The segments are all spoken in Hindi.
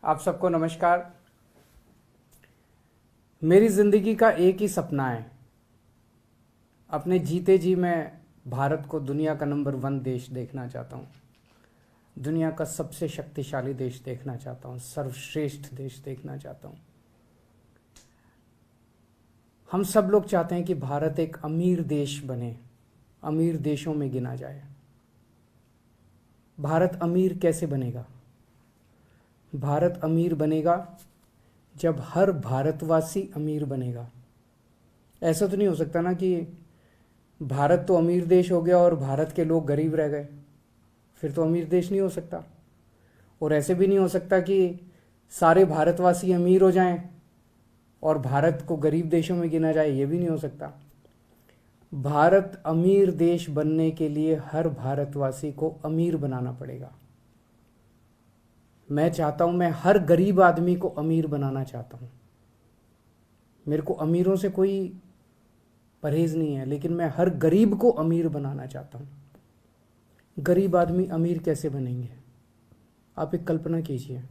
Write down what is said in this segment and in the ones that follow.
आप सबको नमस्कार। मेरी ज़िंदगी का एक ही सपना है, अपने जीते जी मैं भारत को दुनिया का नंबर 1 देश देखना चाहता हूँ। दुनिया का सबसे शक्तिशाली देश देखना चाहता हूँ, सर्वश्रेष्ठ देश देखना चाहता हूँ। हम सब लोग चाहते हैं कि भारत एक अमीर देश बने, अमीर देशों में गिना जाए। भारत अमीर कैसे बनेगा? भारत अमीर बनेगा जब हर भारतवासी अमीर बनेगा। ऐसा तो नहीं हो सकता ना कि भारत तो अमीर देश हो गया और भारत के लोग गरीब रह गए, फिर तो अमीर देश नहीं हो सकता। और ऐसे भी नहीं हो सकता कि सारे भारतवासी अमीर हो जाएं और भारत को गरीब देशों में गिना जाए, ये भी नहीं हो सकता। भारत अमीर देश बनने के लिए हर भारतवासी को अमीर बनाना पड़ेगा। मैं चाहता हूं, मैं हर गरीब आदमी को अमीर बनाना चाहता हूं। मेरे को अमीरों से कोई परहेज नहीं है, लेकिन मैं हर गरीब को अमीर बनाना चाहता हूं। गरीब आदमी अमीर कैसे बनेंगे? आप एक कल्पना कीजिए,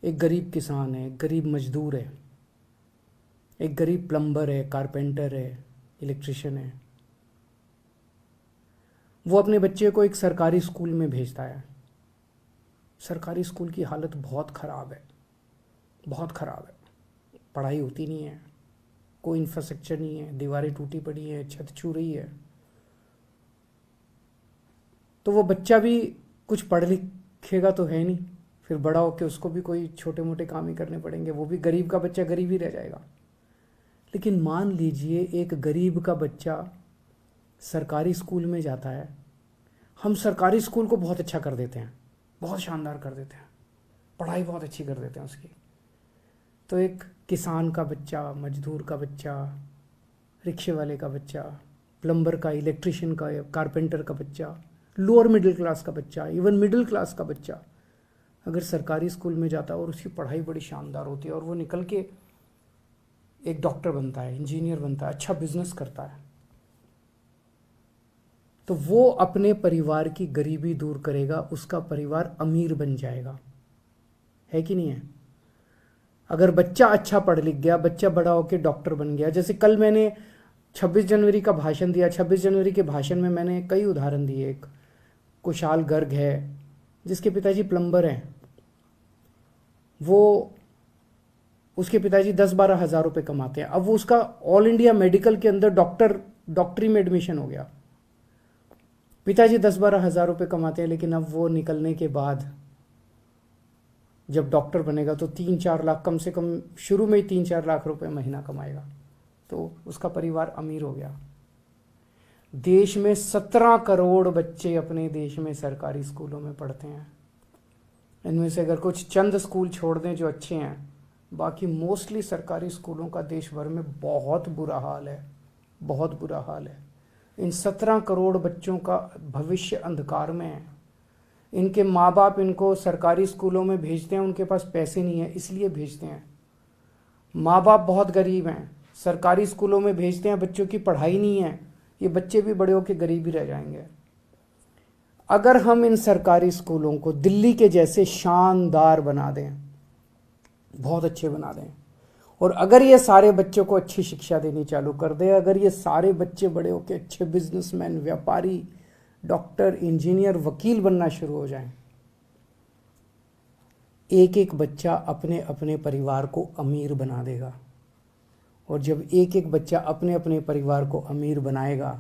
एक गरीब किसान है, एक गरीब मजदूर है, एक गरीब प्लम्बर है, कारपेंटर है, इलेक्ट्रिशियन है। वो अपने बच्चे को एक सरकारी स्कूल में भेजता है। सरकारी स्कूल की हालत बहुत ख़राब है, बहुत ख़राब है। पढ़ाई होती नहीं है, कोई इंफ्रास्ट्रक्चर नहीं है, दीवारें टूटी पड़ी है, छत छू रही है। तो वो बच्चा भी कुछ पढ़ लिखेगा तो है नहीं, फिर बड़ा होकर उसको भी कोई छोटे मोटे काम ही करने पड़ेंगे। वो भी गरीब का बच्चा गरीब ही रह जाएगा। लेकिन मान लीजिए एक गरीब का बच्चा सरकारी स्कूल में जाता है। हम सरकारी स्कूल को बहुत अच्छा कर देते हैं, बहुत शानदार कर देते हैं, पढ़ाई बहुत अच्छी कर देते हैं उसकी। तो एक किसान का बच्चा, मजदूर का बच्चा, रिक्शे वाले का बच्चा, प्लम्बर का, इलेक्ट्रिशियन का, कारपेंटर का बच्चा, लोअर मिडिल क्लास का बच्चा, इवन मिडिल क्लास का बच्चा अगर सरकारी स्कूल में जाता है और उसकी पढ़ाई बड़ी शानदार होती है और वो निकल के एक डॉक्टर बनता है, इंजीनियर बनता है, अच्छा बिजनेस करता है, तो वो अपने परिवार की गरीबी दूर करेगा, उसका परिवार अमीर बन जाएगा। है कि नहीं है? अगर बच्चा अच्छा पढ़ लिख गया, बच्चा बड़ा होकर डॉक्टर बन गया। जैसे कल मैंने 26 जनवरी का भाषण दिया। 26 जनवरी के भाषण में मैंने कई उदाहरण दिए। एक कुशाल गर्ग है जिसके पिताजी प्लम्बर हैं, वो उसके पिताजी 10-12 हज़ार रुपये कमाते हैं। अब वो उसका ऑल इंडिया मेडिकल के अंदर डॉक्टरी में एडमिशन हो गया। पिताजी 10-12 हज़ार रुपये कमाते हैं, लेकिन अब वो निकलने के बाद जब डॉक्टर बनेगा तो 3-4 लाख, कम से कम शुरू में ही 3-4 लाख रुपए महीना कमाएगा। तो उसका परिवार अमीर हो गया। देश में 17 करोड़ बच्चे अपने देश में सरकारी स्कूलों में पढ़ते हैं। इनमें से अगर कुछ चंद स्कूल छोड़ दें जो अच्छे हैं, बाकी मोस्टली सरकारी स्कूलों का देश भर में बहुत बुरा हाल है, बहुत बुरा हाल है। इन 17 करोड़ बच्चों का भविष्य अंधकार में है। इनके माँ बाप इनको सरकारी स्कूलों में भेजते हैं, उनके पास पैसे नहीं है इसलिए भेजते हैं। माँ बाप बहुत गरीब हैं, सरकारी स्कूलों में भेजते हैं, बच्चों की पढ़ाई नहीं है, ये बच्चे भी बड़े होकर गरीब ही रह जाएंगे। अगर हम इन सरकारी स्कूलों को दिल्ली के जैसे शानदार बना दें, बहुत अच्छे बना दें, और अगर ये सारे बच्चों को अच्छी शिक्षा देनी चालू कर दे, अगर ये सारे बच्चे बड़े होकर अच्छे बिजनेसमैन, व्यापारी, डॉक्टर, इंजीनियर, वकील बनना शुरू हो जाएं, एक एक बच्चा अपने अपने परिवार को अमीर बना देगा। और जब एक एक बच्चा अपने अपने परिवार को अमीर बनाएगा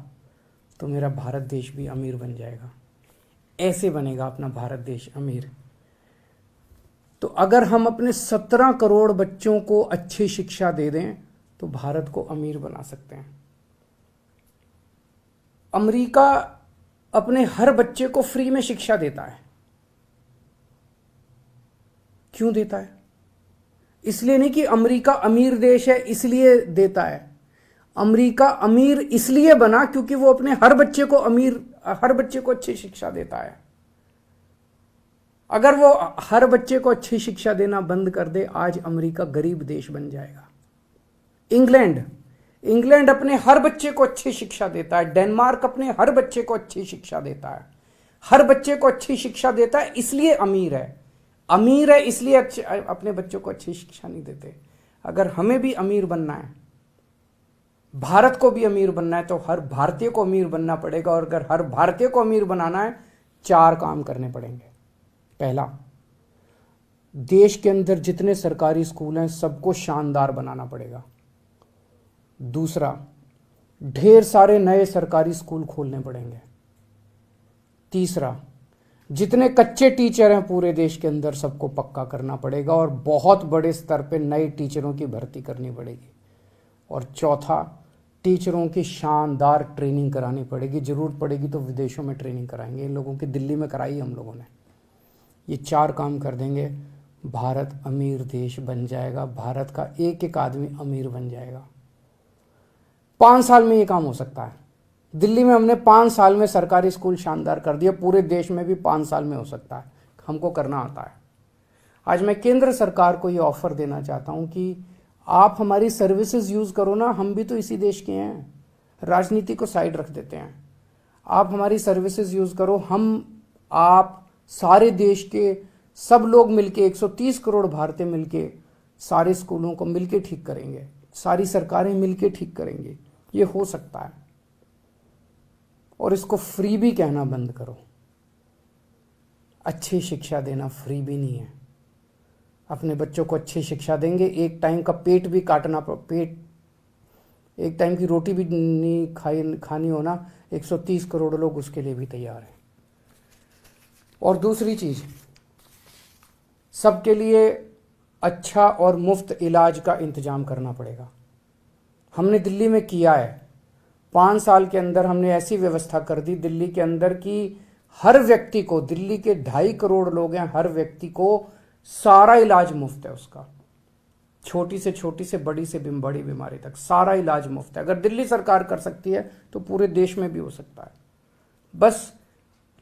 तो मेरा भारत देश भी अमीर बन जाएगा। ऐसे बनेगा अपना भारत देश अमीर। तो अगर हम अपने 17 करोड़ बच्चों को अच्छी शिक्षा दे दें तो भारत को अमीर बना सकते हैं। अमेरिका अपने हर बच्चे को फ्री में शिक्षा देता है। क्यों देता है? इसलिए नहीं कि अमेरिका अमीर देश है इसलिए देता है। अमेरिका अमीर इसलिए बना क्योंकि वो अपने हर बच्चे को अच्छी शिक्षा देता है। अगर वो हर बच्चे को अच्छी शिक्षा देना बंद कर दे, आज अमेरिका गरीब देश बन जाएगा। इंग्लैंड अपने हर बच्चे को अच्छी शिक्षा देता है। डेनमार्क अपने हर बच्चे को अच्छी शिक्षा देता है। हर बच्चे को अच्छी शिक्षा देता है इसलिए अमीर है। अमीर है इसलिए अपने बच्चों को अच्छी शिक्षा नहीं देते। अगर हमें भी अमीर बनना है, भारत को भी अमीर बनना है, तो हर भारतीय को अमीर बनना पड़ेगा। और अगर हर भारतीय को अमीर बनाना है, 4 काम करने पड़ेंगे। पहला, देश के अंदर जितने सरकारी स्कूल हैं सबको शानदार बनाना पड़ेगा। दूसरा, ढेर सारे नए सरकारी स्कूल खोलने पड़ेंगे। तीसरा, जितने कच्चे टीचर हैं पूरे देश के अंदर सबको पक्का करना पड़ेगा और बहुत बड़े स्तर पे नए टीचरों की भर्ती करनी पड़ेगी। और चौथा, टीचरों की शानदार ट्रेनिंग करानी पड़ेगी। जरूरत पड़ेगी तो विदेशों में ट्रेनिंग कराएंगे। इन लोगों की दिल्ली में कराई हम लोगों ने। ये 4 काम कर देंगे, भारत अमीर देश बन जाएगा। भारत का एक एक आदमी अमीर बन जाएगा। 5 साल में ये काम हो सकता है। दिल्ली में हमने 5 साल में सरकारी स्कूल शानदार कर दिया, पूरे देश में भी 5 साल में हो सकता है। हमको करना आता है। आज मैं केंद्र सरकार को ये ऑफर देना चाहता हूं कि आप हमारी सर्विसेज यूज करो ना, हम भी तो इसी देश के हैं। राजनीति को साइड रख देते हैं। आप हमारी सर्विसेज यूज करो, हम आप सारे देश के सब लोग मिलके 130 करोड़ भारतीय मिलके सारे स्कूलों को मिलके ठीक करेंगे, सारी सरकारें मिलके ठीक करेंगे। ये हो सकता है। और इसको फ्री भी कहना बंद करो। अच्छी शिक्षा देना फ्री भी नहीं है। अपने बच्चों को अच्छी शिक्षा देंगे, एक टाइम का पेट भी काटना, पेट एक टाइम की रोटी भी नहीं खानी होना, 130 करोड़ लोग उसके लिए भी तैयार हैं। और दूसरी चीज, सबके लिए अच्छा और मुफ्त इलाज का इंतजाम करना पड़ेगा। हमने दिल्ली में किया है। 5 साल के अंदर हमने ऐसी व्यवस्था कर दी दिल्ली के अंदर कि हर व्यक्ति को, दिल्ली के 2.5 करोड़ लोग हैं, हर व्यक्ति को सारा इलाज मुफ्त है उसका। छोटी से बड़ी से बड़ी बीमारी तक सारा इलाज मुफ्त है। अगर दिल्ली सरकार कर सकती है तो पूरे देश में भी हो सकता है। बस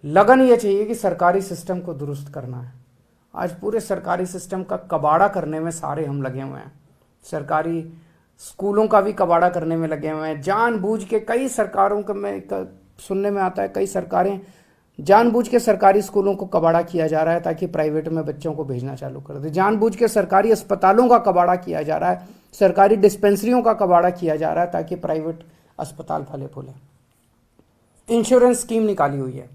लगन ये चाहिए कि सरकारी सिस्टम को दुरुस्त करना है। आज पूरे सरकारी सिस्टम का कबाड़ा करने में सारे हम लगे हुए हैं। सरकारी स्कूलों का भी कबाड़ा करने में लगे हुए हैं। जानबूझ के कई सरकारों का में सुनने में आता है, कई सरकारें जानबूझ के सरकारी स्कूलों को कबाड़ा किया जा रहा है ताकि प्राइवेट में बच्चों को भेजना चालू कर दे। जानबूझ के सरकारी अस्पतालों का कबाड़ा किया जा रहा है, सरकारी डिस्पेंसरियों का कबाड़ा किया जा रहा है ताकि प्राइवेट अस्पताल फले फूले। इंश्योरेंस स्कीम निकाली हुई है,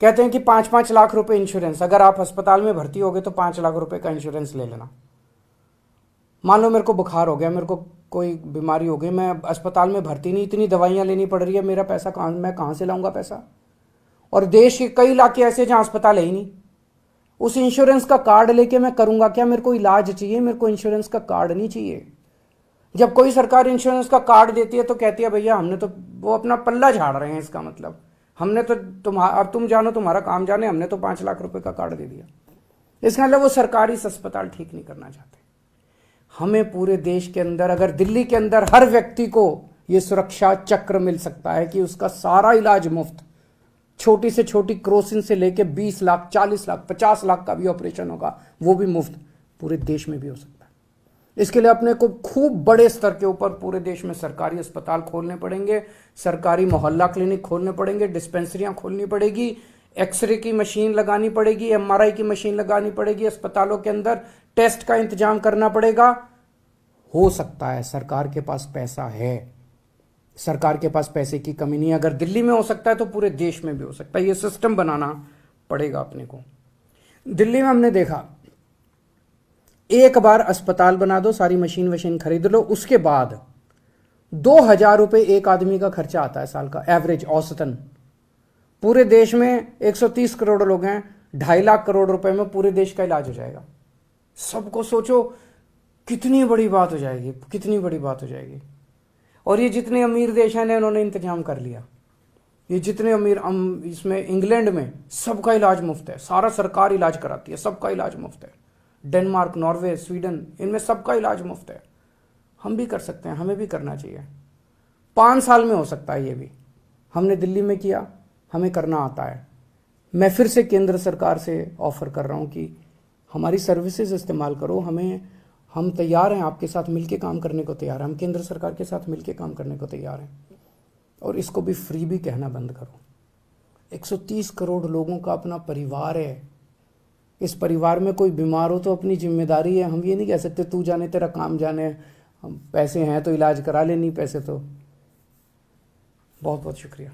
कहते हैं कि 5-5 लाख रुपए इंश्योरेंस। अगर आप अस्पताल में भर्ती हो गए तो 5 लाख रुपए का इंश्योरेंस ले लेना। मान लो मेरे को बुखार हो गया, मेरे को कोई बीमारी हो गई, मैं अस्पताल में भर्ती नहीं, इतनी दवाइयां लेनी पड़ रही है, मेरा पैसा मैं कहां से लाऊंगा पैसा? और देश के कई इलाके ऐसे जहां अस्पताल है ही नहीं। उस इंश्योरेंस का कार्ड लेके मैं करूंगा क्या? मेरे को इलाज चाहिए, मेरे को इंश्योरेंस का कार्ड नहीं चाहिए। जब कोई सरकार इंश्योरेंस का कार्ड देती है तो कहती है भैया हमने तो, वो अपना पल्ला झाड़ रहे हैं। इसका मतलब हमने तो अब तुम जानो, तुम्हारा काम जाने, हमने तो 5 लाख रुपए का कार्ड दे दिया। इसका मतलब वो सरकारी अस्पताल ठीक नहीं करना चाहते। हमें पूरे देश के अंदर, अगर दिल्ली के अंदर हर व्यक्ति को ये सुरक्षा चक्र मिल सकता है कि उसका सारा इलाज मुफ्त, छोटी से छोटी क्रोसिन से लेके 20 लाख, 40 लाख, 50 लाख का भी ऑपरेशन होगा, वो भी मुफ्त पूरे देश में भी हो सकता है। इसके लिए अपने को खूब बड़े स्तर के ऊपर पूरे देश में सरकारी अस्पताल खोलने पड़ेंगे, सरकारी मोहल्ला क्लिनिक खोलने पड़ेंगे, डिस्पेंसरियां खोलनी पड़ेगी, एक्सरे की मशीन लगानी पड़ेगी, एमआरआई की मशीन लगानी पड़ेगी, अस्पतालों के अंदर टेस्ट का इंतजाम करना पड़ेगा। हो सकता है, सरकार के पास पैसा है, सरकार के पास पैसे की कमी नहीं है। अगर दिल्ली में हो सकता है तो पूरे देश में भी हो सकता है। ये सिस्टम बनाना पड़ेगा अपने को। दिल्ली में हमने देखा, एक बार अस्पताल बना दो, सारी मशीन खरीद लो, उसके बाद 2000 रुपए एक आदमी का खर्चा आता है साल का, एवरेज, औसतन। पूरे देश में 130 करोड़ लोग हैं, 2.5 लाख करोड़ रुपए में पूरे देश का इलाज हो जाएगा। सबको सोचो कितनी बड़ी बात हो जाएगी, कितनी बड़ी बात हो जाएगी। और ये जितने अमीर देश हैं उन्होंने इंतजाम कर लिया। ये जितने अमीर, इसमें इंग्लैंड में सबका इलाज मुफ्त है, सारा सरकार इलाज कराती है, सबका इलाज मुफ्त है। डेनमार्क, नॉर्वे, स्वीडन, इनमें सबका इलाज मुफ्त है। हम भी कर सकते हैं, हमें भी करना चाहिए। 5 साल में हो सकता है ये भी। हमने दिल्ली में किया, हमें करना आता है। मैं फिर से केंद्र सरकार से ऑफर कर रहा हूं कि हमारी सर्विसेज इस्तेमाल करो। हम तैयार हैं, आपके साथ मिलके काम करने को तैयार हैं। हम केंद्र सरकार के साथ मिलके काम करने को तैयार हैं। और इसको भी फ्री भी कहना बंद करो। 130 करोड़ लोगों का अपना परिवार है। इस परिवार में कोई बीमार हो तो अपनी जिम्मेदारी है, हम ये नहीं कह सकते तू जाने तेरा काम जाने, हम पैसे हैं तो इलाज करा ले, नहीं पैसे तो। बहुत बहुत शुक्रिया।